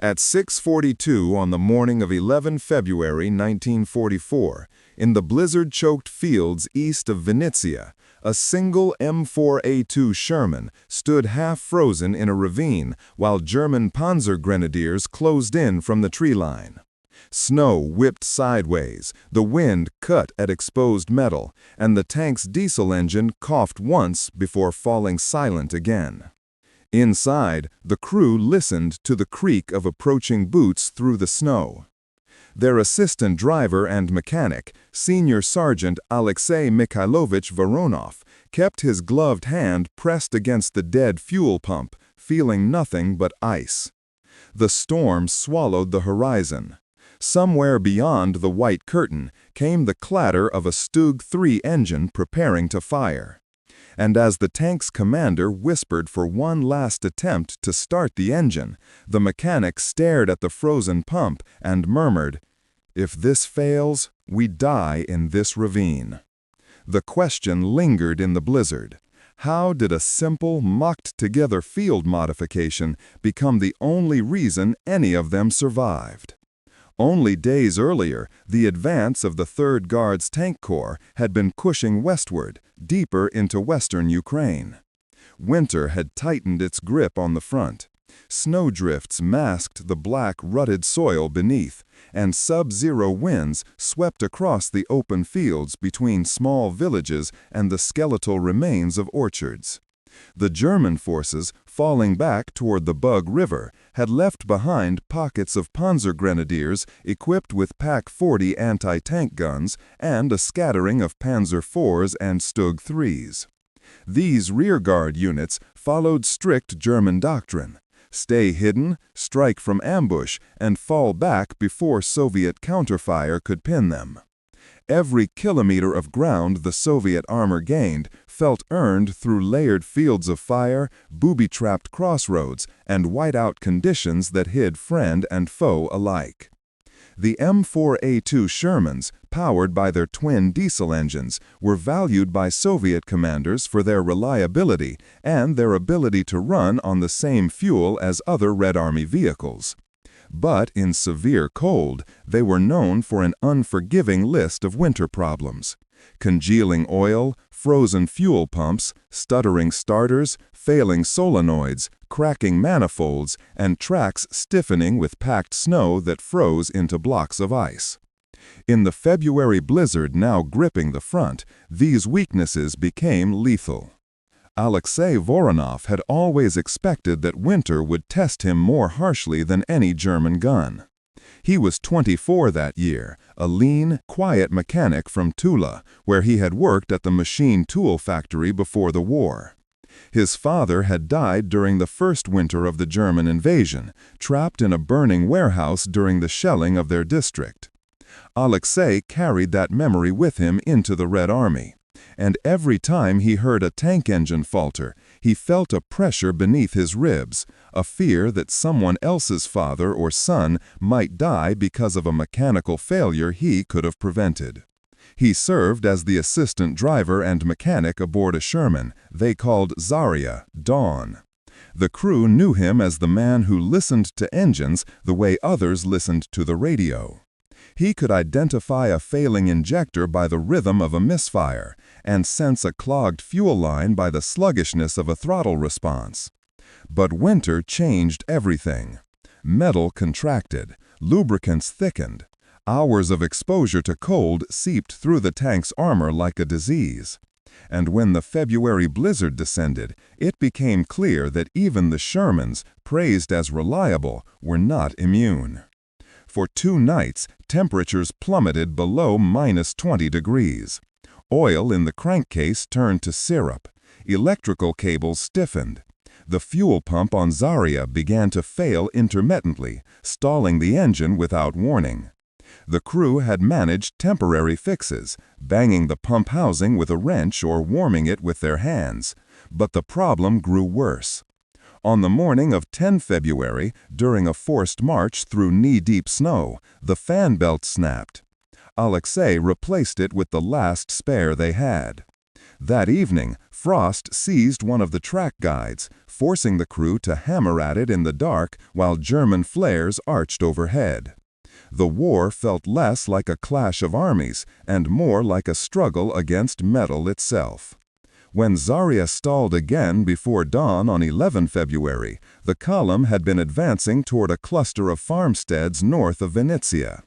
At 6:42 on the morning of 11 February 1944, in the blizzard-choked fields east of Vinnytsia, a single M4A2 Sherman stood half-frozen in a ravine while German Panzergrenadiers closed in from the tree line. Snow whipped sideways, the wind cut at exposed metal, and the tank's diesel engine coughed once before falling silent again. Inside, the crew listened to the creak of approaching boots through the snow. Their assistant driver and mechanic, Senior Sergeant Alexei Mikhailovich Voronov, kept his gloved hand pressed against the dead fuel pump, feeling nothing but ice. The storm swallowed the horizon. Somewhere beyond the white curtain came the clatter of a Stug 3 engine preparing to fire. And as the tank's commander whispered for one last attempt to start the engine, the mechanic stared at the frozen pump and murmured, "If this fails, we die in this ravine." The question lingered in the blizzard. How did a simple, mocked-together field modification become the only reason any of them survived? Only days earlier, the advance of the 3rd Guards Tank Corps had been pushing westward, deeper into western Ukraine. Winter had tightened its grip on the front. Snowdrifts masked the black, rutted soil beneath, and sub-zero winds swept across the open fields between small villages and the skeletal remains of orchards. The German forces, falling back toward the Bug River, had left behind pockets of Panzergrenadiers equipped with Pak-40 anti-tank guns and a scattering of Panzer IVs and Stug 3s. These rearguard units followed strict German doctrine: stay hidden, strike from ambush, and fall back before Soviet counterfire could pin them. Every kilometer of ground the Soviet armor gained felt earned through layered fields of fire, booby-trapped crossroads, and whiteout conditions that hid friend and foe alike. The M4A2 Shermans, powered by their twin diesel engines, were valued by Soviet commanders for their reliability and their ability to run on the same fuel as other Red Army vehicles. But in severe cold, they were known for an unforgiving list of winter problems: congealing oil, frozen fuel pumps, stuttering starters, failing solenoids, cracking manifolds, and tracks stiffening with packed snow that froze into blocks of ice. In the February blizzard now gripping the front, these weaknesses became lethal. Alexei Voronov had always expected that winter would test him more harshly than any German gun. He was 24 that year, a lean, quiet mechanic from Tula, where he had worked at the machine tool factory before the war. His father had died during the first winter of the German invasion, trapped in a burning warehouse during the shelling of their district. Alexei carried that memory with him into the Red Army. And every time he heard a tank engine falter, he felt a pressure beneath his ribs, a fear that someone else's father or son might die because of a mechanical failure he could have prevented. He served as the assistant driver and mechanic aboard a Sherman they called Zarya, Dawn. The crew knew him as the man who listened to engines the way others listened to the radio. He could identify a failing injector by the rhythm of a misfire and sense a clogged fuel line by the sluggishness of a throttle response. But winter changed everything. Metal contracted, lubricants thickened. Hours of exposure to cold seeped through the tank's armor like a disease. And when the February blizzard descended, it became clear that even the Shermans, praised as reliable, were not immune. For 2 nights, temperatures plummeted below -20 degrees. Oil in the crankcase turned to syrup. Electrical cables stiffened. The fuel pump on Zarya began to fail intermittently, stalling the engine without warning. The crew had managed temporary fixes, banging the pump housing with a wrench or warming it with their hands. But the problem grew worse. On the morning of 10 February, during a forced march through knee-deep snow, the fan belt snapped. Alexei replaced it with the last spare they had. That evening, Frost seized one of the track guides, forcing the crew to hammer at it in the dark while German flares arched overhead. The war felt less like a clash of armies and more like a struggle against metal itself. When Zarya stalled again before dawn on 11 February, the column had been advancing toward a cluster of farmsteads north of Vinnytsia.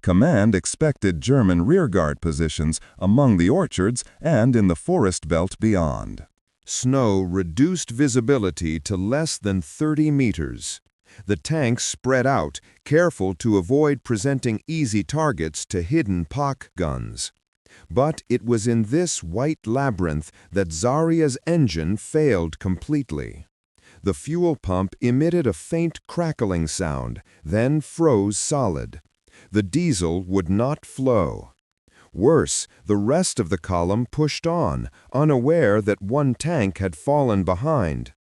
Command expected German rearguard positions among the orchards and in the forest belt beyond. Snow reduced visibility to less than 30 meters. The tanks spread out, careful to avoid presenting easy targets to hidden POC guns. But it was in this white labyrinth that Zarya's engine failed completely. The fuel pump emitted a faint crackling sound, then froze solid. The diesel would not flow. Worse, the rest of the column pushed on, unaware that one tank had fallen behind.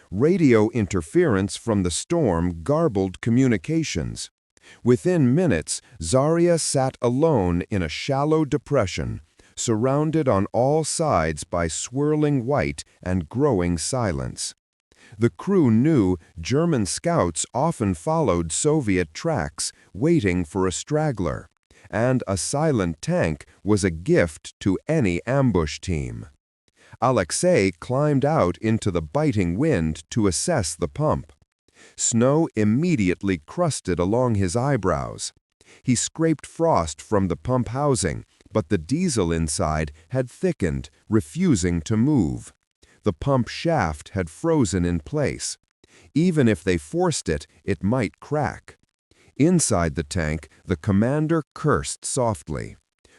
Radio interference from the storm garbled communications. Within minutes, Zarya sat alone in a shallow depression, surrounded on all sides by swirling white and growing silence. The crew knew German scouts often followed Soviet tracks, waiting for a straggler, and a silent tank was a gift to any ambush team. Alexei climbed out into the biting wind to assess the pump. Snow immediately crusted along his eyebrows. He scraped frost from the pump housing, but the diesel inside had thickened, refusing to move. The pump shaft had frozen in place. Even if they forced it, it might crack. Inside the tank, the commander cursed softly.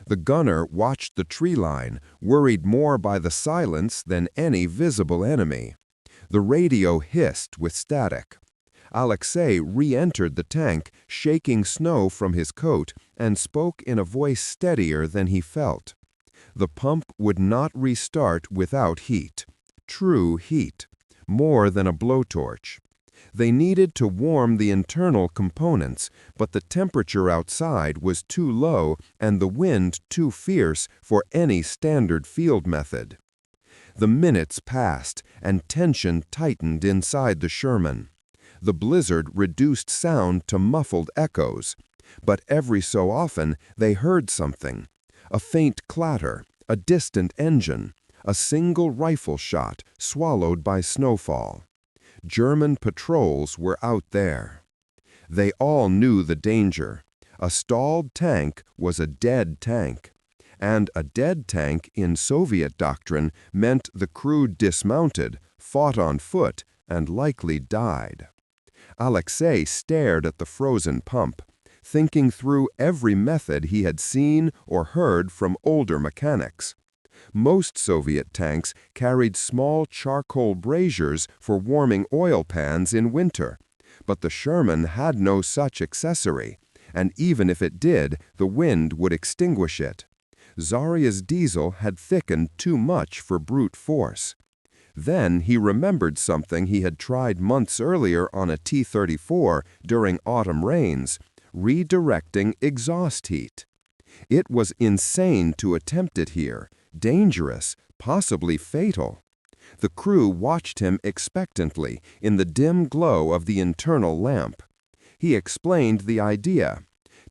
The gunner watched the tree line, worried more by the silence than any visible enemy. The radio hissed with static. Alexei re-entered the tank, shaking snow from his coat, and spoke in a voice steadier than he felt. The pump would not restart without heat. True heat. More than a blowtorch. They needed to warm the internal components, but the temperature outside was too low and the wind too fierce for any standard field method. The minutes passed, and tension tightened inside the Sherman. The blizzard reduced sound to muffled echoes, but every so often they heard something. A faint clatter, a distant engine, a single rifle shot swallowed by snowfall. German patrols were out there. They all knew the danger. A stalled tank was a dead tank. And a dead tank in Soviet doctrine meant the crew dismounted, fought on foot, and likely died. Alexei stared at the frozen pump, thinking through every method he had seen or heard from older mechanics. Most Soviet tanks carried small charcoal braziers for warming oil pans in winter, but the Sherman had no such accessory, and even if it did, the wind would extinguish it. Zarya's diesel had thickened too much for brute force. Then he remembered something he had tried months earlier on a T-34 during autumn rains, redirecting exhaust heat. It was insane to attempt it here, dangerous, possibly fatal. The crew watched him expectantly in the dim glow of the internal lamp. He explained the idea.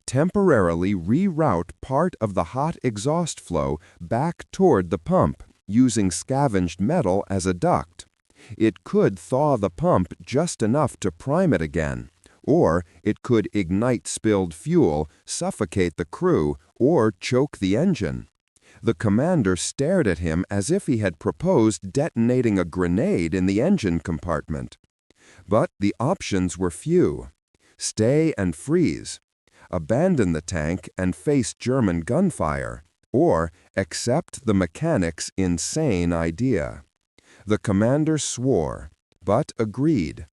Temporarily reroute part of the hot exhaust flow back toward the pump, using scavenged metal as a duct. It could thaw the pump just enough to prime it again, or it could ignite spilled fuel, suffocate the crew, or choke the engine. The commander stared at him as if he had proposed detonating a grenade in the engine compartment. But the options were few. Stay and freeze. Abandon the tank and face German gunfire, or accept the mechanic's insane idea. The commander swore, but agreed.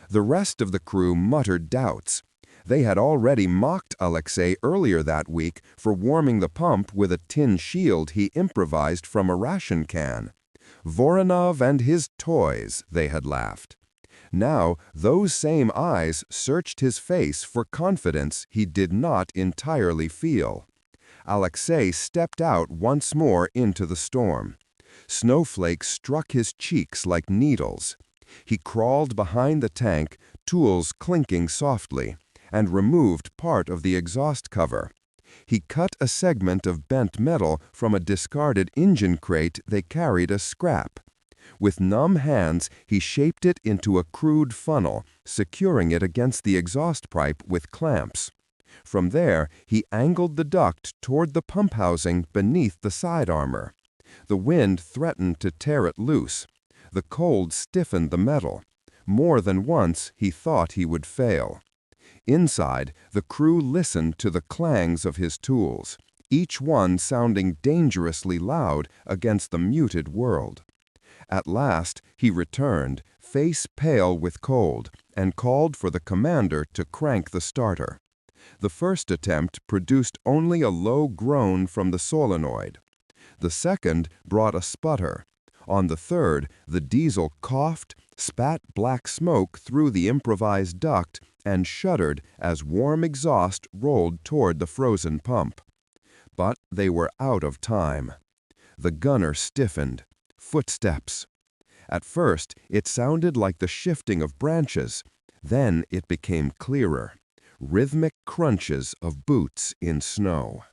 The rest of the crew muttered doubts. They had already mocked Alexei earlier that week for warming the pump with a tin shield he improvised from a ration can. Voronov and his toys, they had laughed. Now, those same eyes searched his face for confidence he did not entirely feel. Alexei stepped out once more into the storm. Snowflakes struck his cheeks like needles. He crawled behind the tank, tools clinking softly, and removed part of the exhaust cover. He cut a segment of bent metal from a discarded engine crate they carried as scrap. With numb hands, he shaped it into a crude funnel, securing it against the exhaust pipe with clamps. From there, he angled the duct toward the pump housing beneath the side armor. The wind threatened to tear it loose. The cold stiffened the metal. More than once, he thought he would fail. Inside, the crew listened to the clangs of his tools, each one sounding dangerously loud against the muted world. At last, he returned, face pale with cold, and called for the commander to crank the starter. The first attempt produced only a low groan from the solenoid. The second brought a sputter. On the third, the diesel coughed, spat black smoke through the improvised duct, and shuddered as warm exhaust rolled toward the frozen pump. But they were out of time. The gunner stiffened. Footsteps. At first, it sounded like the shifting of branches. Then it became clearer. Rhythmic crunches of boots in snow.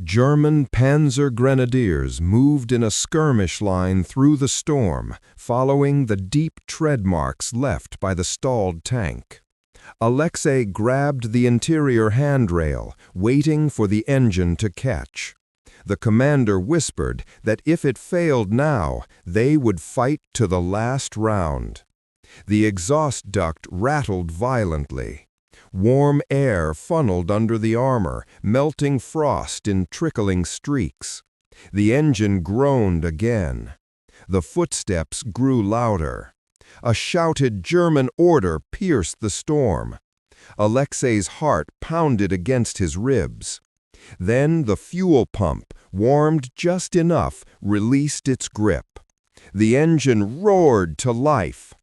German Panzergrenadiers moved in a skirmish line through the storm, following the deep tread marks left by the stalled tank. Alexei grabbed the interior handrail, waiting for the engine to catch. The commander whispered that if it failed now, they would fight to the last round. The exhaust duct rattled violently. Warm air funneled under the armor, melting frost in trickling streaks. The engine groaned again. The footsteps grew louder. A shouted German order pierced the storm. Alexei's heart pounded against his ribs. Then the fuel pump, warmed just enough, released its grip. The engine roared to life.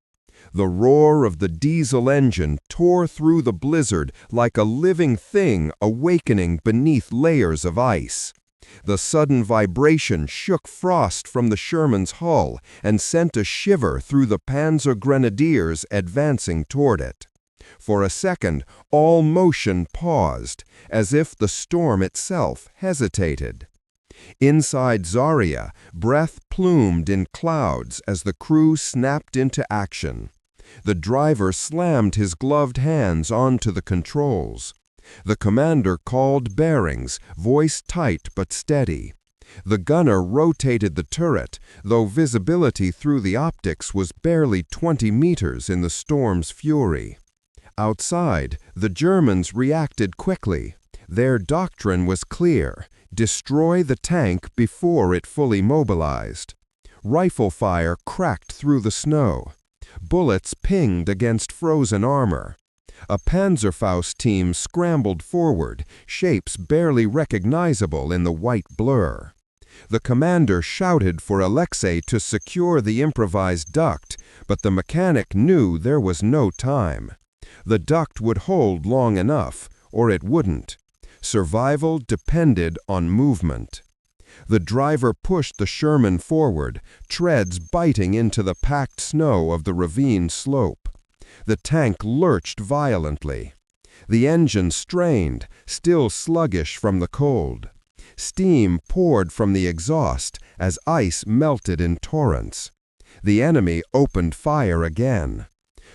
The roar of the diesel engine tore through the blizzard like a living thing awakening beneath layers of ice. The sudden vibration shook frost from the Sherman's hull and sent a shiver through the Panzergrenadiers advancing toward it. For a second, all motion paused, as if the storm itself hesitated. Inside Zarya, breath plumed in clouds as the crew snapped into action. The driver slammed his gloved hands onto the controls. The commander called bearings, voice tight but steady. The gunner rotated the turret, though visibility through the optics was barely 20 meters in the storm's fury. Outside, the Germans reacted quickly. Their doctrine was clear: destroy the tank before it fully mobilized. Rifle fire cracked through the snow. Bullets pinged against frozen armor. A Panzerfaust team scrambled forward, shapes barely recognizable in the white blur. The commander shouted for Alexei to secure the improvised duct, but the mechanic knew there was no time. The duct would hold long enough, or it wouldn't. Survival depended on movement. The driver pushed the Sherman forward, treads biting into the packed snow of the ravine slope. The tank lurched violently. The engine strained, still sluggish from the cold. Steam poured from the exhaust as ice melted in torrents. The enemy opened fire again.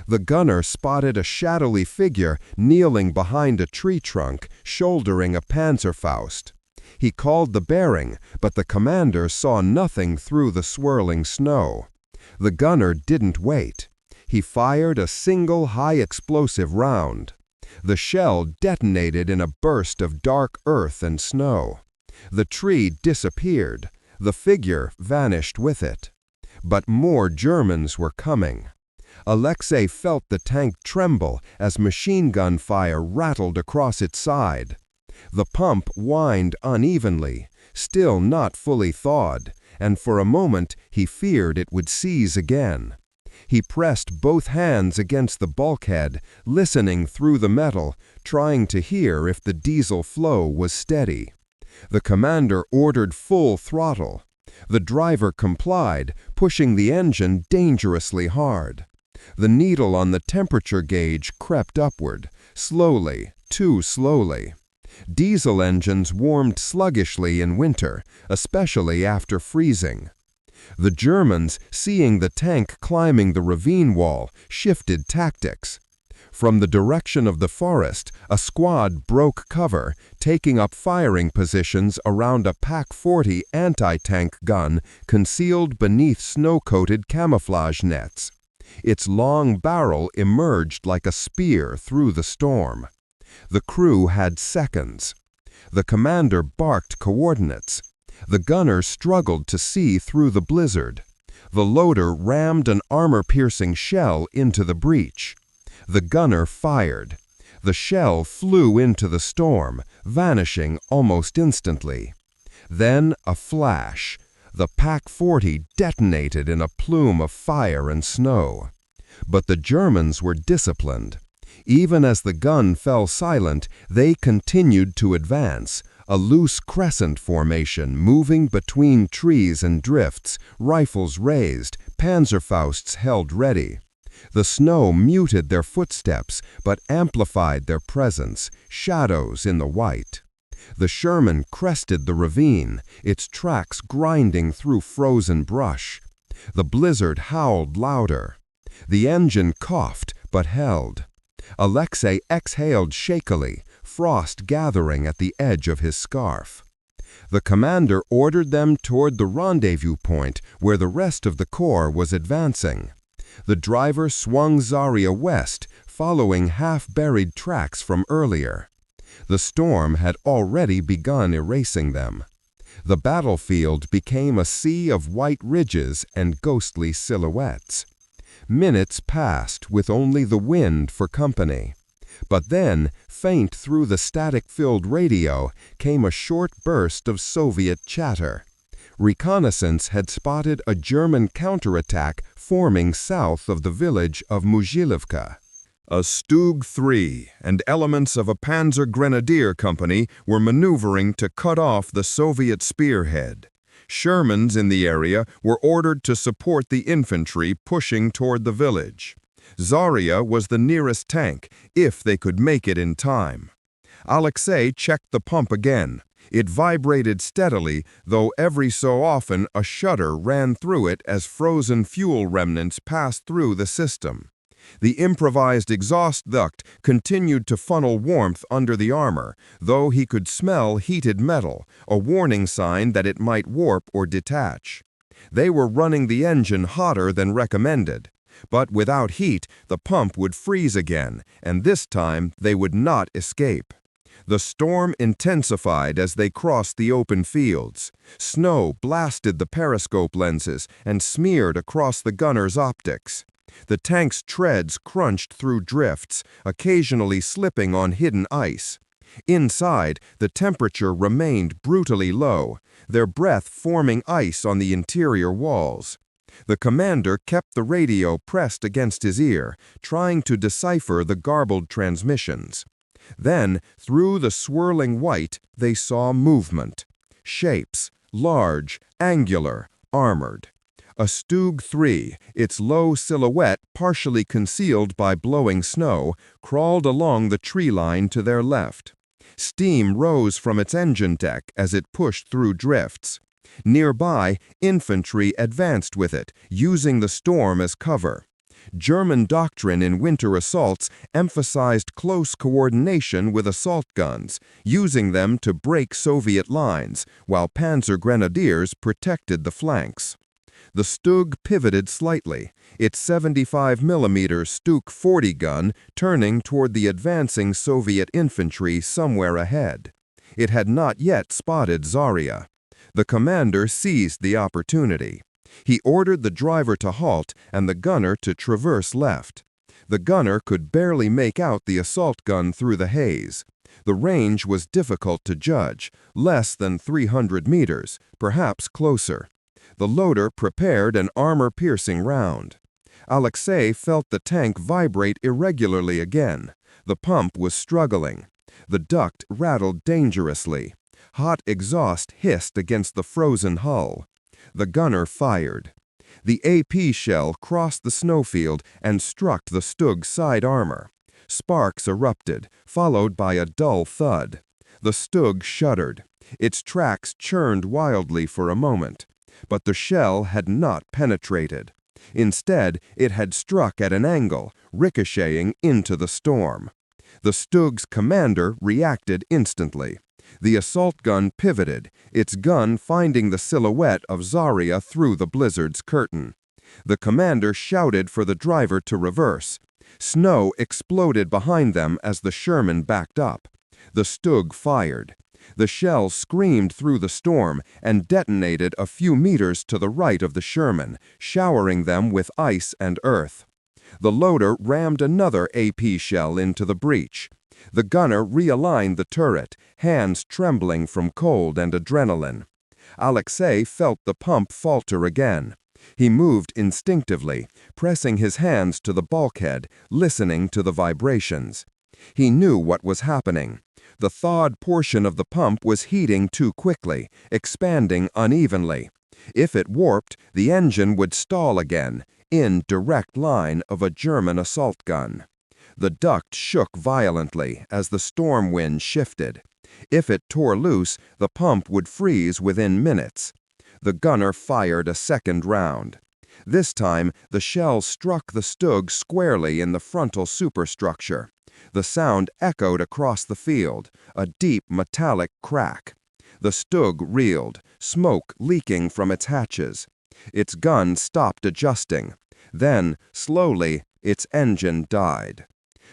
The gunner spotted a shadowy figure kneeling behind a tree trunk, shouldering a Panzerfaust. He called the bearing, but the commander saw nothing through the swirling snow. The gunner didn't wait. He fired a single high-explosive round. The shell detonated in a burst of dark earth and snow. The tree disappeared. The figure vanished with it. But more Germans were coming. Alexei felt the tank tremble as machine gun fire rattled across its side. The pump whined unevenly, still not fully thawed, and for a moment he feared it would seize again. He pressed both hands against the bulkhead, listening through the metal, trying to hear if the diesel flow was steady. The commander ordered full throttle. The driver complied, pushing the engine dangerously hard. The needle on the temperature gauge crept upward, slowly, too slowly. Diesel engines warmed sluggishly in winter, especially after freezing. The Germans, seeing the tank climbing the ravine wall, shifted tactics. From the direction of the forest, a squad broke cover, taking up firing positions around a PaK-40 anti-tank gun concealed beneath snow-coated camouflage nets. Its long barrel emerged like a spear through the storm. The crew had seconds. The commander barked coordinates. The gunner struggled to see through the blizzard. The loader rammed an armor-piercing shell into the breach. The gunner fired. The shell flew into the storm, vanishing almost instantly. Then a flash. The PaK-40 detonated in a plume of fire and snow. But the Germans were disciplined. Even as the gun fell silent, they continued to advance, a loose crescent formation moving between trees and drifts, rifles raised, Panzerfausts held ready. The snow muted their footsteps, but amplified their presence, shadows in the white. The Sherman crested the ravine, its tracks grinding through frozen brush. The blizzard howled louder. The engine coughed, but held. Alexei exhaled shakily, frost gathering at the edge of his scarf. The commander ordered them toward the rendezvous point where the rest of the corps was advancing. The driver swung Zarya west, following half-buried tracks from earlier. The storm had already begun erasing them. The battlefield became a sea of white ridges and ghostly silhouettes. Minutes passed with only the wind for company. But then, faint through the static-filled radio, came a short burst of Soviet chatter. Reconnaissance had spotted a German counterattack forming south of the village of Muzhilivka. A Stug 3 and elements of a Panzergrenadier company were maneuvering to cut off the Soviet spearhead. Shermans in the area were ordered to support the infantry pushing toward the village. Zarya was the nearest tank, if they could make it in time. Alexei checked the pump again. It vibrated steadily, though every so often a shudder ran through it as frozen fuel remnants passed through the system. The improvised exhaust duct continued to funnel warmth under the armor, though he could smell heated metal, a warning sign that it might warp or detach. They were running the engine hotter than recommended. But without heat, the pump would freeze again, and this time they would not escape. The storm intensified as they crossed the open fields. Snow blasted the periscope lenses and smeared across the gunner's optics. The tank's treads crunched through drifts, occasionally slipping on hidden ice. Inside, the temperature remained brutally low, their breath forming ice on the interior walls. The commander kept the radio pressed against his ear, trying to decipher the garbled transmissions. Then, through the swirling white, they saw movement. Shapes, large, angular, armored. A Stug 3, its low silhouette partially concealed by blowing snow, crawled along the tree line to their left. Steam rose from its engine deck as it pushed through drifts. Nearby, infantry advanced with it, using the storm as cover. German doctrine in winter assaults emphasized close coordination with assault guns, using them to break Soviet lines, while Panzergrenadiers protected the flanks. The Stug pivoted slightly, its 75mm Stuk 40 gun turning toward the advancing Soviet infantry somewhere ahead. It had not yet spotted Zarya. The commander seized the opportunity. He ordered the driver to halt and the gunner to traverse left. The gunner could barely make out the assault gun through the haze. The range was difficult to judge, less than 300 meters, perhaps closer. The loader prepared an armor-piercing round. Alexei felt the tank vibrate irregularly again. The pump was struggling. The duct rattled dangerously. Hot exhaust hissed against the frozen hull. The gunner fired. The AP shell crossed the snowfield and struck the Stug's side armor. Sparks erupted, followed by a dull thud. The Stug shuddered. Its tracks churned wildly for a moment. But the shell had not penetrated. Instead, it had struck at an angle, ricocheting into the storm. The Stug's commander reacted instantly. The assault gun pivoted, its gun finding the silhouette of Zarya through the blizzard's curtain. The commander shouted for the driver to reverse. Snow exploded behind them as the Sherman backed up. The Stug fired. The shell screamed through the storm and detonated a few meters to the right of the Sherman, showering them with ice and earth. The loader rammed another AP shell into the breach. The gunner realigned the turret, hands trembling from cold and adrenaline. Alexei felt the pump falter again. He moved instinctively, pressing his hands to the bulkhead, listening to the vibrations. He knew what was happening. The thawed portion of the pump was heating too quickly, expanding unevenly. If it warped, the engine would stall again, in direct line of a German assault gun. The duct shook violently as the storm wind shifted. If it tore loose, the pump would freeze within minutes. The gunner fired a second round. This time, the shell struck the Stug squarely in the frontal superstructure. The sound echoed across the field, a deep metallic crack. The Stug reeled, smoke leaking from its hatches. Its gun stopped adjusting. Then, slowly, its engine died.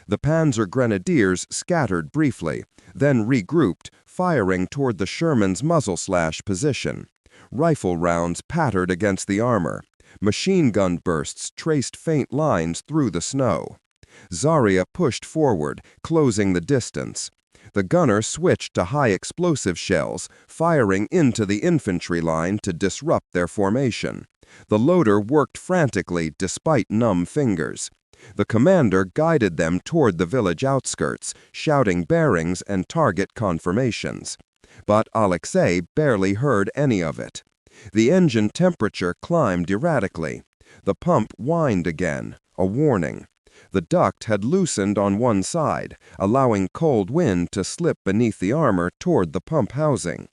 The Panzergrenadiers scattered briefly, then regrouped, firing toward the Sherman's muzzle-slash position. Rifle rounds pattered against the armor. Machine gun bursts traced faint lines through the snow. Zarya pushed forward, closing the distance. The gunner switched to high-explosive shells, firing into the infantry line to disrupt their formation. The loader worked frantically despite numb fingers. The commander guided them toward the village outskirts, shouting bearings and target confirmations. But Alexei barely heard any of it. The engine temperature climbed erratically. The pump whined again, a warning. The duct had loosened on one side, allowing cold wind to slip beneath the armor toward the pump housing.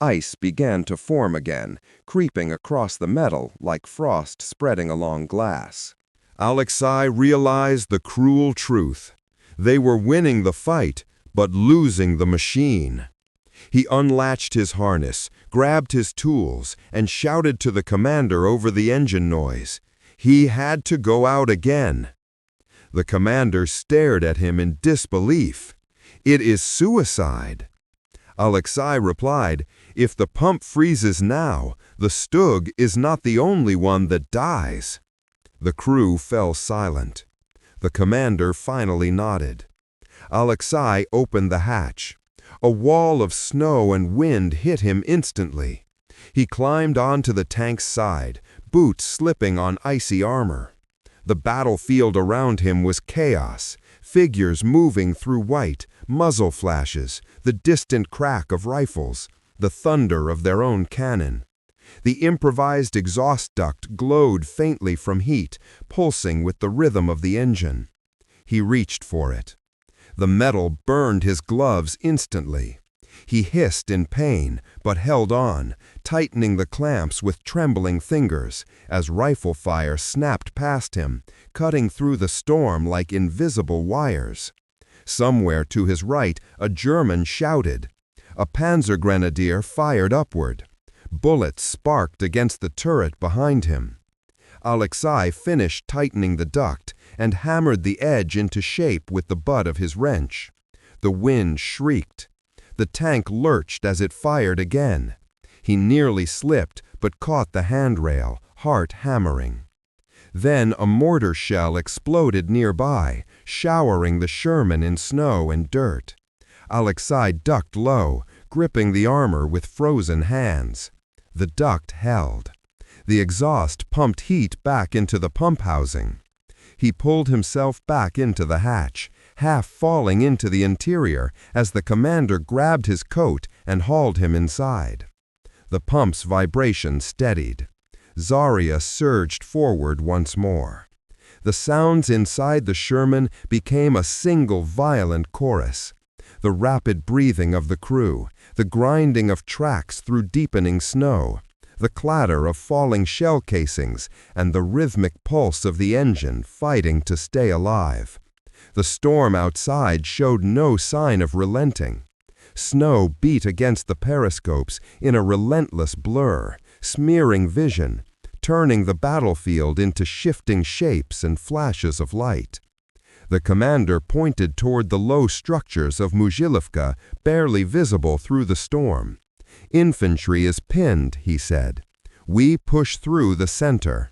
Ice began to form again, creeping across the metal like frost spreading along glass. Alexei realized the cruel truth. They were winning the fight, but losing the machine. He unlatched his harness, grabbed his tools, and shouted to the commander over the engine noise. He had to go out again. The commander stared at him in disbelief. "It is suicide." Alexei replied, "If the pump freezes now, the Stug is not the only one that dies." The crew fell silent. The commander finally nodded. Alexei opened the hatch. A wall of snow and wind hit him instantly. He climbed onto the tank's side, boots slipping on icy armor. The battlefield around him was chaos, figures moving through white, muzzle flashes, the distant crack of rifles, the thunder of their own cannon. The improvised exhaust duct glowed faintly from heat, pulsing with the rhythm of the engine. He reached for it. The metal burned his gloves instantly. He hissed in pain, but held on, tightening the clamps with trembling fingers, as rifle fire snapped past him, cutting through the storm like invisible wires. Somewhere to his right, a German shouted. A Panzergrenadier fired upward. Bullets sparked against the turret behind him. Alexei finished tightening the duct and hammered the edge into shape with the butt of his wrench. The wind shrieked. The tank lurched as it fired again. He nearly slipped, but caught the handrail, heart hammering. Then a mortar shell exploded nearby, showering the Sherman in snow and dirt. Alexei ducked low, gripping the armor with frozen hands. The duct held. The exhaust pumped heat back into the pump housing. He pulled himself back into the hatch, half falling into the interior as the commander grabbed his coat and hauled him inside. The pump's vibration steadied. Zarya surged forward once more. The sounds inside the Sherman became a single violent chorus. The rapid breathing of the crew, the grinding of tracks through deepening snow, the clatter of falling shell casings, and the rhythmic pulse of the engine fighting to stay alive. The storm outside showed no sign of relenting. Snow beat against the periscopes in a relentless blur, smearing vision, turning the battlefield into shifting shapes and flashes of light. The commander pointed toward the low structures of Muzhilivka, barely visible through the storm. "Infantry is pinned," he said. "We push through the center."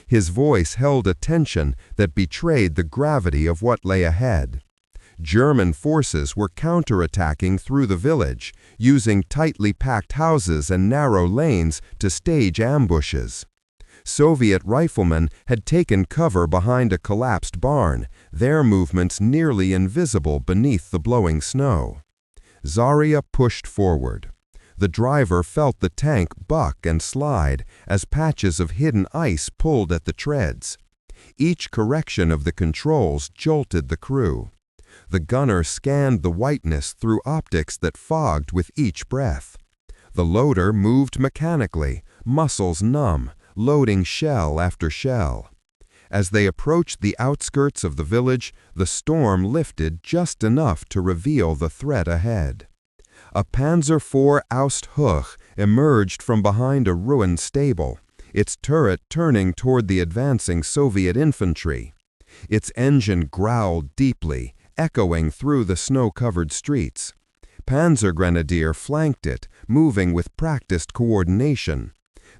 His voice held a tension that betrayed the gravity of what lay ahead. German forces were counterattacking through the village, using tightly packed houses and narrow lanes to stage ambushes. Soviet riflemen had taken cover behind a collapsed barn, their movements nearly invisible beneath the blowing snow. Zarya pushed forward. The driver felt the tank buck and slide as patches of hidden ice pulled at the treads. Each correction of the controls jolted the crew. The gunner scanned the whiteness through optics that fogged with each breath. The loader moved mechanically, muscles numb, loading shell after shell. As they approached the outskirts of the village, the storm lifted just enough to reveal the threat ahead. A Panzer IV Aust-Hoch emerged from behind a ruined stable, its turret turning toward the advancing Soviet infantry. Its engine growled deeply, echoing through the snow-covered streets. Panzergrenadier flanked it, moving with practiced coordination.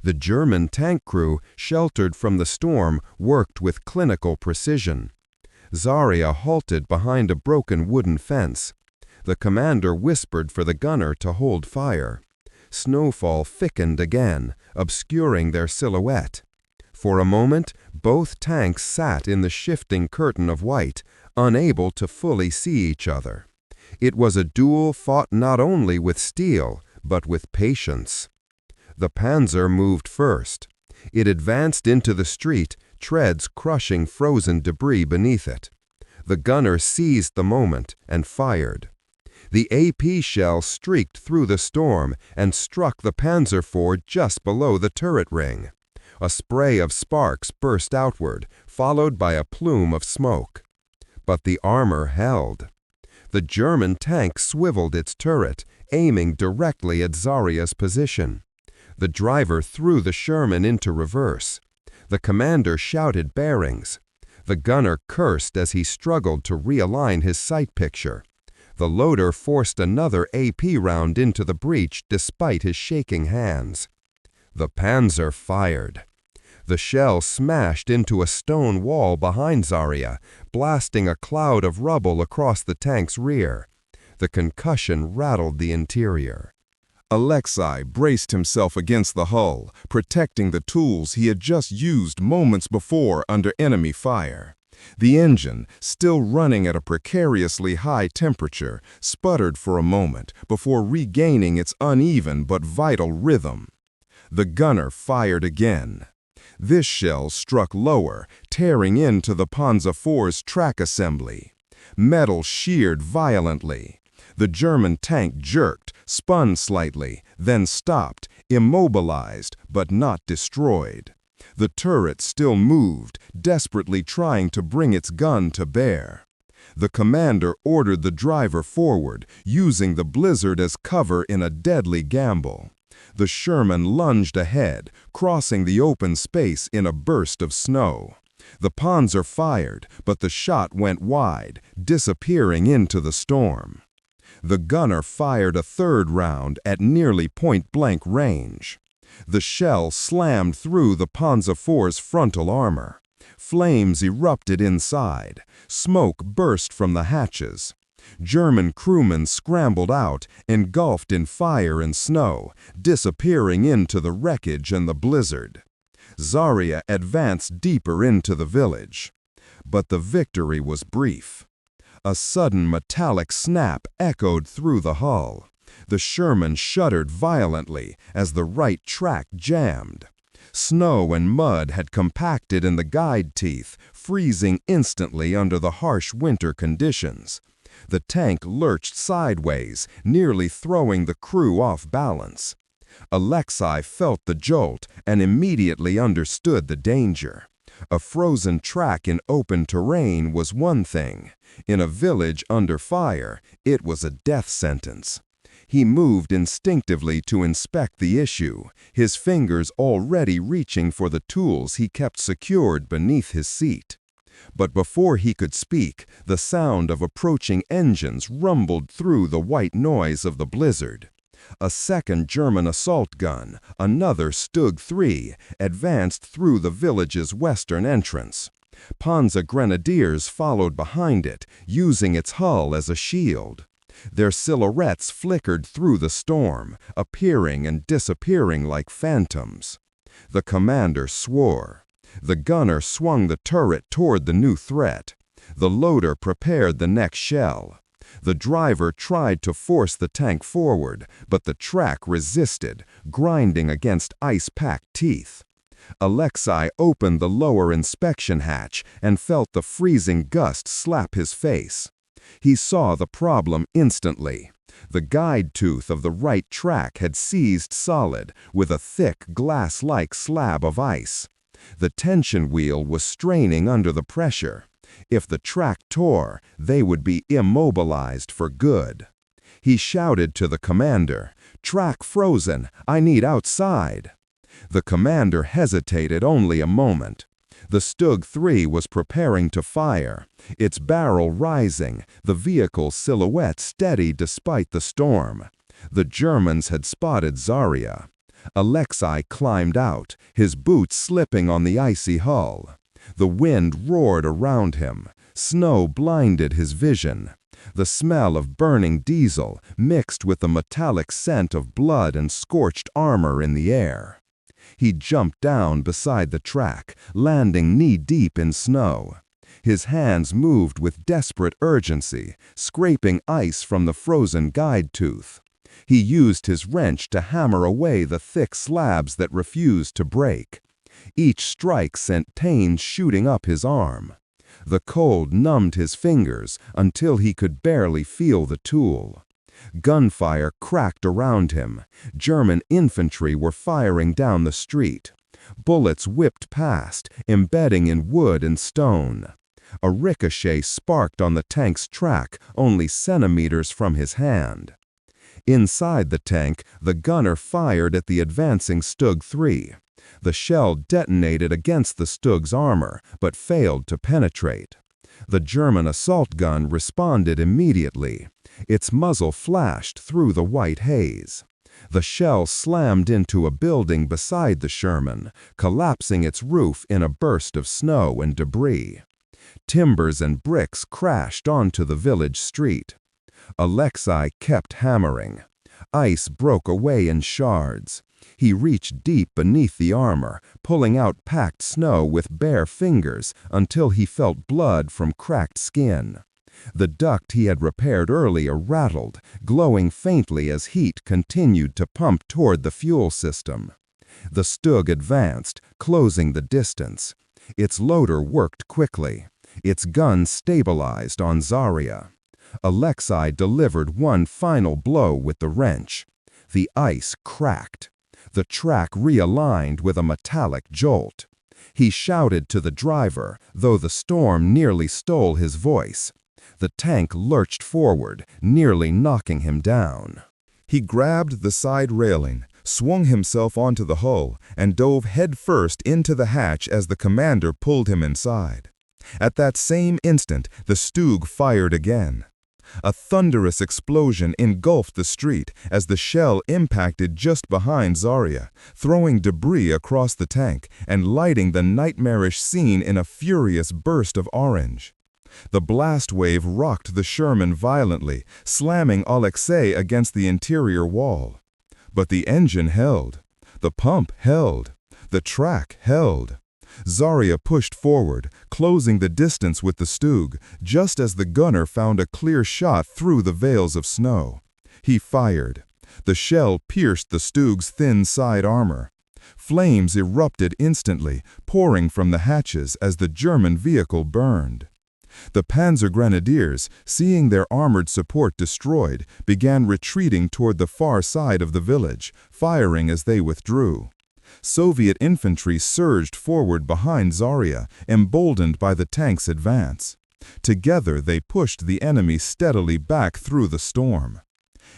The German tank crew, sheltered from the storm, worked with clinical precision. Zarya halted behind a broken wooden fence. The commander whispered for the gunner to hold fire. Snowfall thickened again, obscuring their silhouette. For a moment, both tanks sat in the shifting curtain of white, unable to fully see each other. It was a duel fought not only with steel, but with patience. The Panzer moved first. It advanced into the street, treads crushing frozen debris beneath it. The gunner seized the moment and fired. The AP shell streaked through the storm and struck the Panzer IV just below the turret ring. A spray of sparks burst outward, followed by a plume of smoke. But the armor held. The German tank swiveled its turret, aiming directly at Zarya's position. The driver threw the Sherman into reverse. The commander shouted bearings. The gunner cursed as he struggled to realign his sight picture. The loader forced another AP round into the breach despite his shaking hands. The Panzer fired. The shell smashed into a stone wall behind Zarya, blasting a cloud of rubble across the tank's rear. The concussion rattled the interior. Alexei braced himself against the hull, protecting the tools he had just used moments before under enemy fire. The engine, still running at a precariously high temperature, sputtered for a moment before regaining its uneven but vital rhythm. The gunner fired again. This shell struck lower, tearing into the Panzer IV's track assembly. Metal sheared violently. The German tank jerked, spun slightly, then stopped, immobilized but not destroyed. The turret still moved, desperately trying to bring its gun to bear. The commander ordered the driver forward, using the blizzard as cover in a deadly gamble. The Sherman lunged ahead, crossing the open space in a burst of snow. The Panzer fired, but the shot went wide, disappearing into the storm. The gunner fired a third round at nearly point-blank range. The shell slammed through the Panzer IV's frontal armor. Flames erupted inside. Smoke burst from the hatches. German crewmen scrambled out, engulfed in fire and snow, disappearing into the wreckage and the blizzard. Zarya advanced deeper into the village. But the victory was brief. A sudden metallic snap echoed through the hull. The Sherman shuddered violently as the right track jammed. Snow and mud had compacted in the guide teeth, freezing instantly under the harsh winter conditions. The tank lurched sideways, nearly throwing the crew off balance. Alexei felt the jolt and immediately understood the danger. A frozen track in open terrain was one thing. In a village under fire, it was a death sentence. He moved instinctively to inspect the issue, his fingers already reaching for the tools he kept secured beneath his seat. But before he could speak, the sound of approaching engines rumbled through the white noise of the blizzard. A second German assault gun, another Stug 3, advanced through the village's western entrance. Panzergrenadiers followed behind it, using its hull as a shield. Their silhouettes flickered through the storm, appearing and disappearing like phantoms. The commander swore. The gunner swung the turret toward the new threat. The loader prepared the next shell. The driver tried to force the tank forward, but the track resisted, grinding against ice-packed teeth. Alexei opened the lower inspection hatch and felt the freezing gust slap his face. He saw the problem instantly. The guide tooth of the right track had seized solid, with a thick, glass-like slab of ice. The tension wheel was straining under the pressure. If the track tore, they would be immobilized for good. He shouted to the commander, "Track frozen, I need outside." The commander hesitated only a moment. The Stug 3 was preparing to fire, its barrel rising, the vehicle's silhouette steady despite the storm. The Germans had spotted Zarya. Alexei climbed out, his boots slipping on the icy hull. The wind roared around him. Snow blinded his vision. The smell of burning diesel mixed with the metallic scent of blood and scorched armor in the air. He jumped down beside the track, landing knee-deep in snow. His hands moved with desperate urgency, scraping ice from the frozen guide tooth. He used his wrench to hammer away the thick slabs that refused to break. Each strike sent pain shooting up his arm. The cold numbed his fingers until he could barely feel the tool. Gunfire cracked around him. German infantry were firing down the street. Bullets whipped past, embedding in wood and stone. A ricochet sparked on the tank's track, only centimeters from his hand. Inside the tank, the gunner fired at the advancing Stug 3. The shell detonated against the Stug's armor, but failed to penetrate. The German assault gun responded immediately. Its muzzle flashed through the white haze. The shell slammed into a building beside the Sherman, collapsing its roof in a burst of snow and debris. Timbers and bricks crashed onto the village street. Alexei kept hammering. Ice broke away in shards. He reached deep beneath the armor, pulling out packed snow with bare fingers until he felt blood from cracked skin. The duct he had repaired earlier rattled, glowing faintly as heat continued to pump toward the fuel system. The Stug advanced, closing the distance. Its loader worked quickly. Its gun stabilized on Zarya. Alexei delivered one final blow with the wrench. The ice cracked. The track realigned with a metallic jolt. He shouted to the driver, though the storm nearly stole his voice. The tank lurched forward, nearly knocking him down. He grabbed the side railing, swung himself onto the hull, and dove headfirst into the hatch as the commander pulled him inside. At that same instant, the Stug fired again. A thunderous explosion engulfed the street as the shell impacted just behind Zarya, throwing debris across the tank and lighting the nightmarish scene in a furious burst of orange. The blast wave rocked the Sherman violently, slamming Alexei against the interior wall. But the engine held. The pump held. The track held. Zarya pushed forward, closing the distance with the Stug, just as the gunner found a clear shot through the veils of snow. He fired. The shell pierced the Stug's thin side armor. Flames erupted instantly, pouring from the hatches as the German vehicle burned. The Panzergrenadiers, seeing their armored support destroyed, began retreating toward the far side of the village, firing as they withdrew. Soviet infantry surged forward behind Zarya, emboldened by the tank's advance. Together they pushed the enemy steadily back through the storm.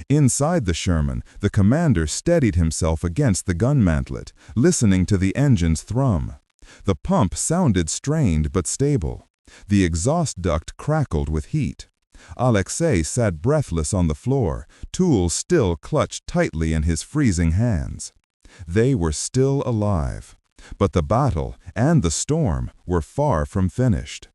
Inside the Sherman, the commander steadied himself against the gun mantlet, listening to the engine's thrum. The pump sounded strained but stable. The exhaust duct crackled with heat. Alexei sat breathless on the floor, tools still clutched tightly in his freezing hands. They were still alive. But the battle and the storm were far from finished.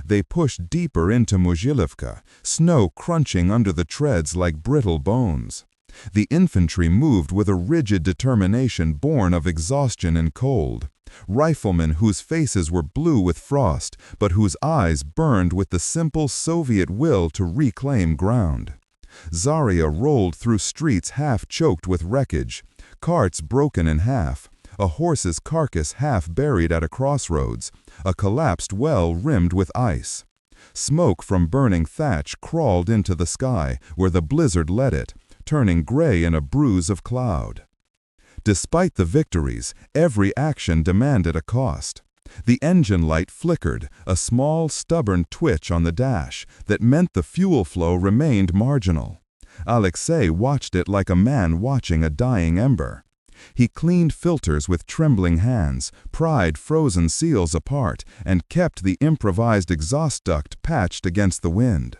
They pushed deeper into Mogilivka, snow crunching under the treads like brittle bones. The infantry moved with a rigid determination born of exhaustion and cold. Riflemen whose faces were blue with frost, but whose eyes burned with the simple Soviet will to reclaim ground. Zarya rolled through streets half-choked with wreckage, carts broken in half, a horse's carcass half-buried at a crossroads, a collapsed well rimmed with ice. Smoke from burning thatch crawled into the sky where the blizzard led it, turning gray in a bruise of cloud. Despite the victories, every action demanded a cost. The engine light flickered, a small, stubborn twitch on the dash that meant the fuel flow remained marginal. Alexei watched it like a man watching a dying ember. He cleaned filters with trembling hands, pried frozen seals apart, and kept the improvised exhaust duct patched against the wind.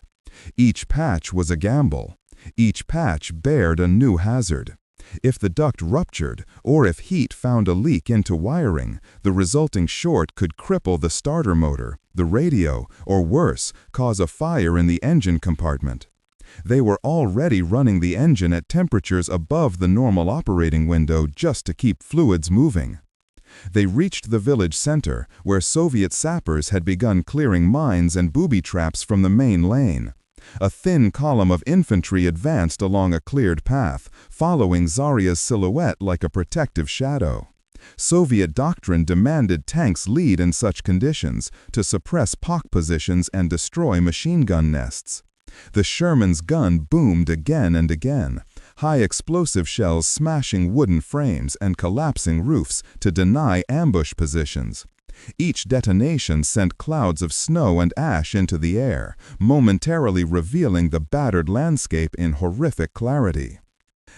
Each patch was a gamble. Each patch bared a new hazard. If the duct ruptured, or if heat found a leak into wiring, the resulting short could cripple the starter motor, the radio, or worse, cause a fire in the engine compartment. They were already running the engine at temperatures above the normal operating window just to keep fluids moving. They reached the village center, where Soviet sappers had begun clearing mines and booby traps from the main lane. A thin column of infantry advanced along a cleared path, following Zarya's silhouette like a protective shadow. Soviet doctrine demanded tanks lead in such conditions to suppress POC positions and destroy machine gun nests. The Sherman's gun boomed again and again, high explosive shells smashing wooden frames and collapsing roofs to deny ambush positions. Each detonation sent clouds of snow and ash into the air, momentarily revealing the battered landscape in horrific clarity.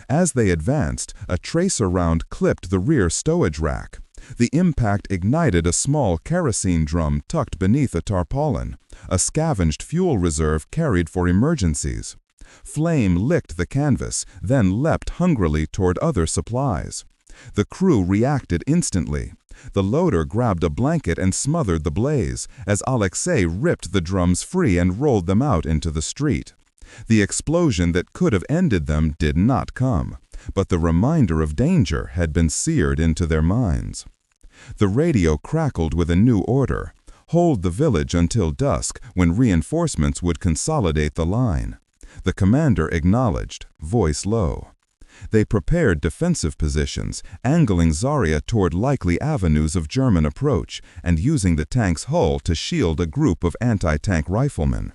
As they advanced, a tracer round clipped the rear stowage rack. The impact ignited a small kerosene drum tucked beneath a tarpaulin, a scavenged fuel reserve carried for emergencies. Flame licked the canvas, then leapt hungrily toward other supplies. The crew reacted instantly. The loader grabbed a blanket and smothered the blaze, as Alexei ripped the drums free and rolled them out into the street. The explosion that could have ended them did not come, but the reminder of danger had been seared into their minds. The radio crackled with a new order: hold the village until dusk, when reinforcements would consolidate the line. The commander acknowledged, voice low. They prepared defensive positions, angling Zarya toward likely avenues of German approach and using the tank's hull to shield a group of anti-tank riflemen.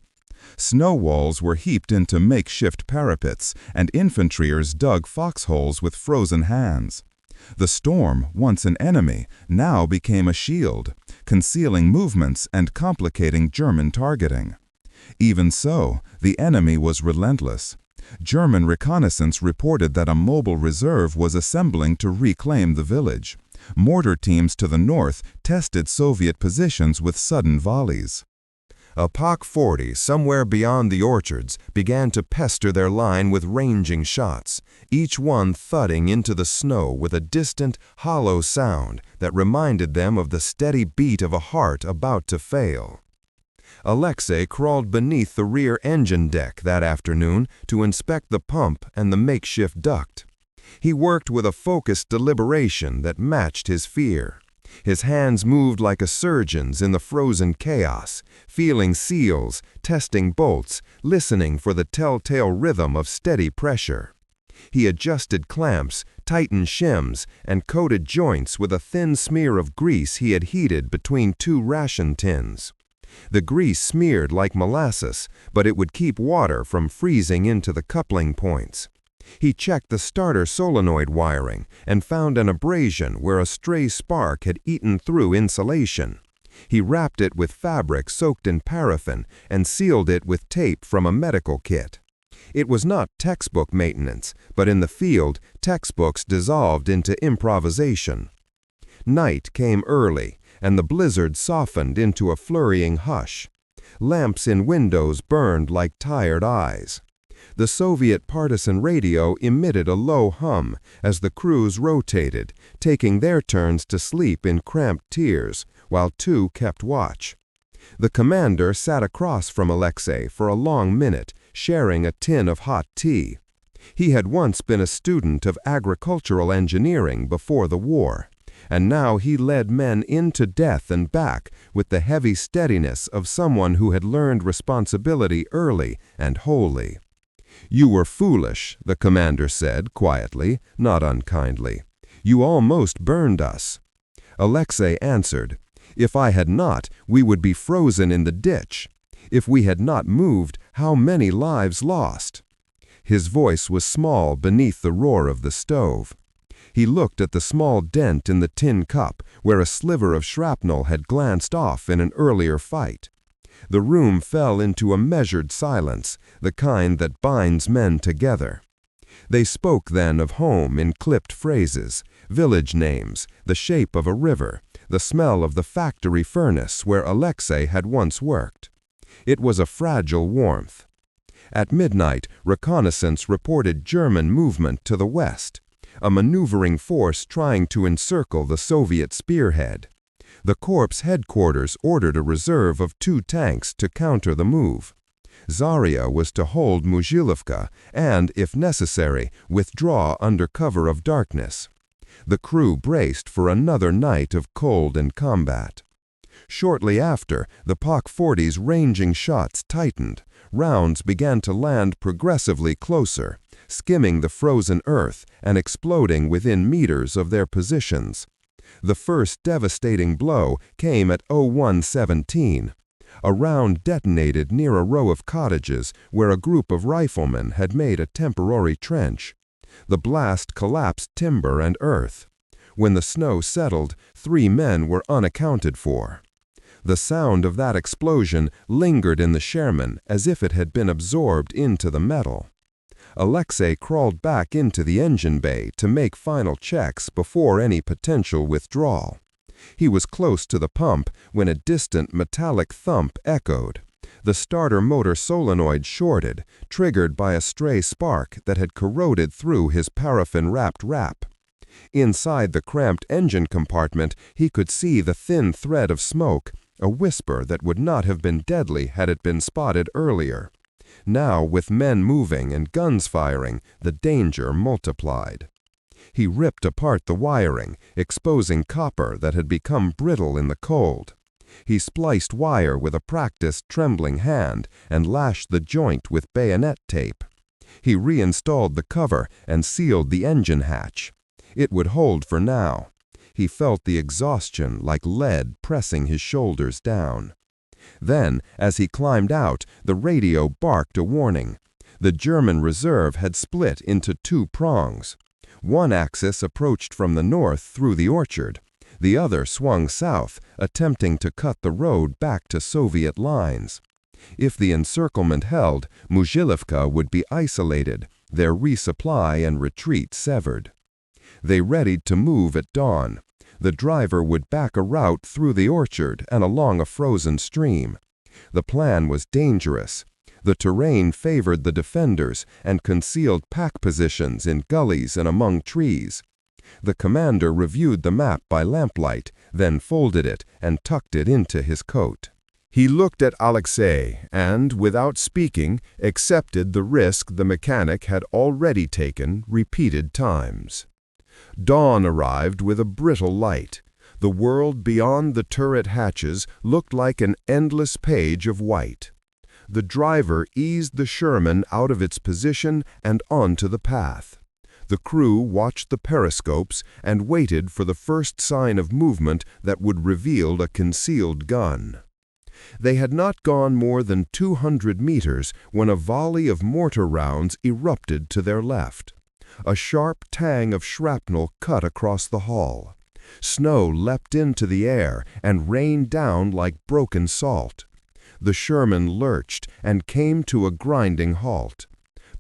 Snow walls were heaped into makeshift parapets, and infantryers dug foxholes with frozen hands. The storm, once an enemy, now became a shield, concealing movements and complicating German targeting. Even so, the enemy was relentless. German reconnaissance reported that a mobile reserve was assembling to reclaim the village. Mortar teams to the north tested Soviet positions with sudden volleys. A POC-40 somewhere beyond the orchards began to pester their line with ranging shots, each one thudding into the snow with a distant, hollow sound that reminded them of the steady beat of a heart about to fail. Alexei crawled beneath the rear engine deck that afternoon to inspect the pump and the makeshift duct. He worked with a focused deliberation that matched his fear. His hands moved like a surgeon's in the frozen chaos, feeling seals, testing bolts, listening for the telltale rhythm of steady pressure. He adjusted clamps, tightened shims, and coated joints with a thin smear of grease he had heated between two ration tins. The grease smeared like molasses, but it would keep water from freezing into the coupling points. He checked the starter solenoid wiring and found an abrasion where a stray spark had eaten through insulation. He wrapped it with fabric soaked in paraffin and sealed it with tape from a medical kit. It was not textbook maintenance, but in the field, textbooks dissolved into improvisation. Night came early, and the blizzard softened into a flurrying hush. Lamps in windows burned like tired eyes. The Soviet partisan radio emitted a low hum as the crews rotated, taking their turns to sleep in cramped tiers, while two kept watch. The commander sat across from Alexei for a long minute, sharing a tin of hot tea. He had once been a student of agricultural engineering before the war, and now he led men into death and back with the heavy steadiness of someone who had learned responsibility early and wholly. "You were foolish," the commander said quietly, not unkindly. "You almost burned us." Alexei answered, "If I had not, we would be frozen in the ditch. If we had not moved, how many lives lost?" His voice was small beneath the roar of the stove. He looked at the small dent in the tin cup where a sliver of shrapnel had glanced off in an earlier fight. The room fell into a measured silence, the kind that binds men together. They spoke then of home in clipped phrases, village names, the shape of a river, the smell of the factory furnace where Alexei had once worked. It was a fragile warmth. At midnight, reconnaissance reported German movement to the west, a maneuvering force trying to encircle the Soviet spearhead. The Corps headquarters ordered a reserve of 2 tanks to counter the move. Zarya was to hold Muzhilivka and, if necessary, withdraw under cover of darkness. The crew braced for another night of cold and combat. Shortly after, the POC-40's ranging shots tightened. Rounds began to land progressively closer, skimming the frozen earth and exploding within meters of their positions. The first devastating blow came at 01:17. A round detonated near a row of cottages where a group of riflemen had made a temporary trench. The blast collapsed timber and earth. When the snow settled, 3 men were unaccounted for. The sound of that explosion lingered in the Sherman as if it had been absorbed into the metal. Alexei crawled back into the engine bay to make final checks before any potential withdrawal. He was close to the pump when a distant metallic thump echoed. The starter motor solenoid shorted, triggered by a stray spark that had corroded through his paraffin-wrapped wrap. Inside the cramped engine compartment, he could see the thin thread of smoke, a whisper that would not have been deadly had it been spotted earlier. Now, with men moving and guns firing, the danger multiplied. He ripped apart the wiring, exposing copper that had become brittle in the cold. He spliced wire with a practiced, trembling hand and lashed the joint with bayonet tape. He reinstalled the cover and sealed the engine hatch. It would hold for now. He felt the exhaustion like lead pressing his shoulders down. Then, as he climbed out, the radio barked a warning. The German reserve had split into 2 prongs. One axis approached from the north through the orchard. The other swung south, attempting to cut the road back to Soviet lines. If the encirclement held, Muzhilivka would be isolated, their resupply and retreat severed. They readied to move at dawn. The driver would back a route through the orchard and along a frozen stream. The plan was dangerous. The terrain favored the defenders and concealed pack positions in gullies and among trees. The commander reviewed the map by lamplight, then folded it and tucked it into his coat. He looked at Alexei and, without speaking, accepted the risk the mechanic had already taken repeated times. Dawn arrived with a brittle light. The world beyond the turret hatches looked like an endless page of white. The driver eased the Sherman out of its position and onto the path. The crew watched the periscopes and waited for the first sign of movement that would reveal a concealed gun. They had not gone more than 200 meters when a volley of mortar rounds erupted to their left. A sharp tang of shrapnel cut across the hull. Snow leapt into the air and rained down like broken salt. The Sherman lurched and came to a grinding halt.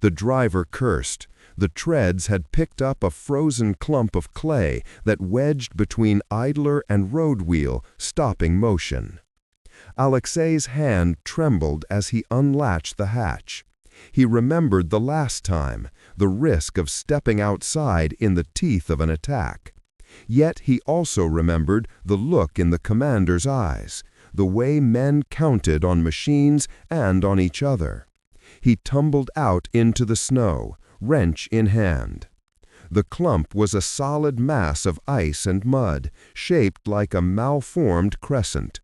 The driver cursed. The treads had picked up a frozen clump of clay that wedged between idler and road wheel, stopping motion. Alexei's hand trembled as he unlatched the hatch. He remembered the last time, the risk of stepping outside in the teeth of an attack. Yet he also remembered the look in the commander's eyes, the way men counted on machines and on each other. He tumbled out into the snow, wrench in hand. The clump was a solid mass of ice and mud, shaped like a malformed crescent.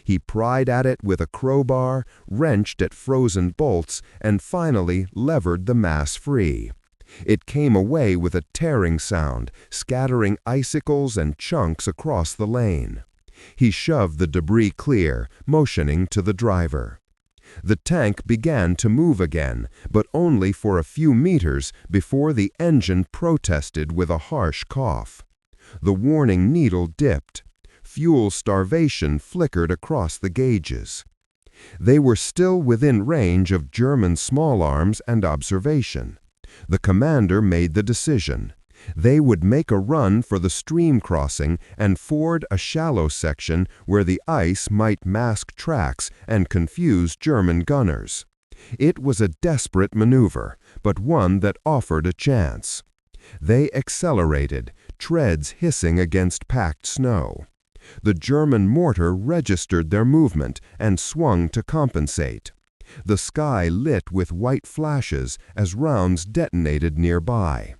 He pried at it with a crowbar, wrenched at frozen bolts, and finally levered the mass free. It came away with a tearing sound, scattering icicles and chunks across the lane. He shoved the debris clear, motioning to the driver. The tank began to move again, but only for a few meters before the engine protested with a harsh cough. The warning needle dipped. Fuel starvation flickered across the gauges. They were still within range of German small arms and observation. The commander made the decision. They would make a run for the stream crossing and ford a shallow section where the ice might mask tracks and confuse German gunners. It was a desperate maneuver, but one that offered a chance. They accelerated, treads hissing against packed snow. The German mortar registered their movement and swung to compensate. The sky lit with white flashes as rounds detonated nearby.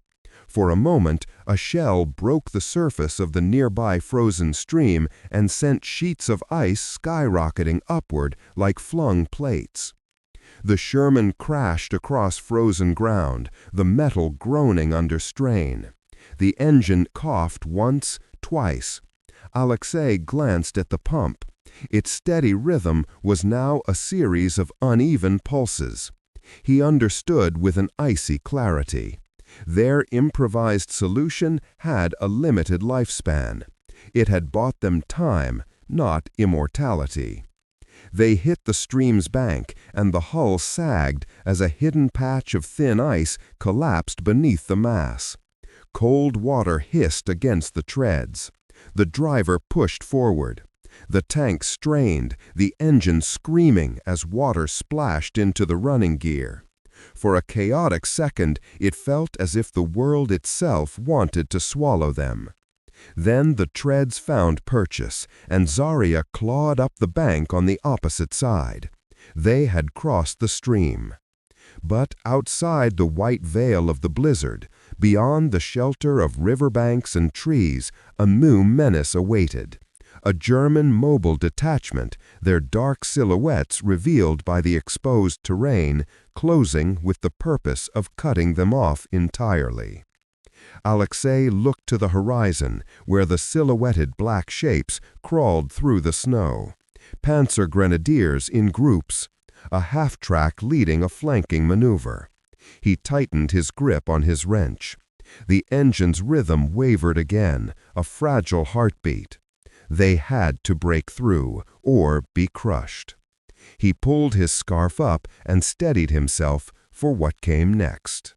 For a moment, a shell broke the surface of the nearby frozen stream and sent sheets of ice skyrocketing upward like flung plates. The Sherman crashed across frozen ground, the metal groaning under strain. The engine coughed once, twice. Alexei glanced at the pump. Its steady rhythm was now a series of uneven pulses. He understood with an icy clarity. Their improvised solution had a limited lifespan. It had bought them time, not immortality. They hit the stream's bank, and the hull sagged as a hidden patch of thin ice collapsed beneath the mass. Cold water hissed against the treads. The driver pushed forward. The tank strained, the engine screaming as water splashed into the running gear. For a chaotic second, it felt as if the world itself wanted to swallow them. Then the treads found purchase, and Zarya clawed up the bank on the opposite side. They had crossed the stream. But outside the white veil of the blizzard, beyond the shelter of riverbanks and trees, a new menace awaited. A German mobile detachment, their dark silhouettes revealed by the exposed terrain, closing with the purpose of cutting them off entirely. Alexei looked to the horizon, where the silhouetted black shapes crawled through the snow. Panzergrenadiers in groups, a half-track leading a flanking maneuver. He tightened his grip on his wrench. The engine's rhythm wavered again, a fragile heartbeat. They had to break through, or be crushed. He pulled his scarf up and steadied himself for what came next.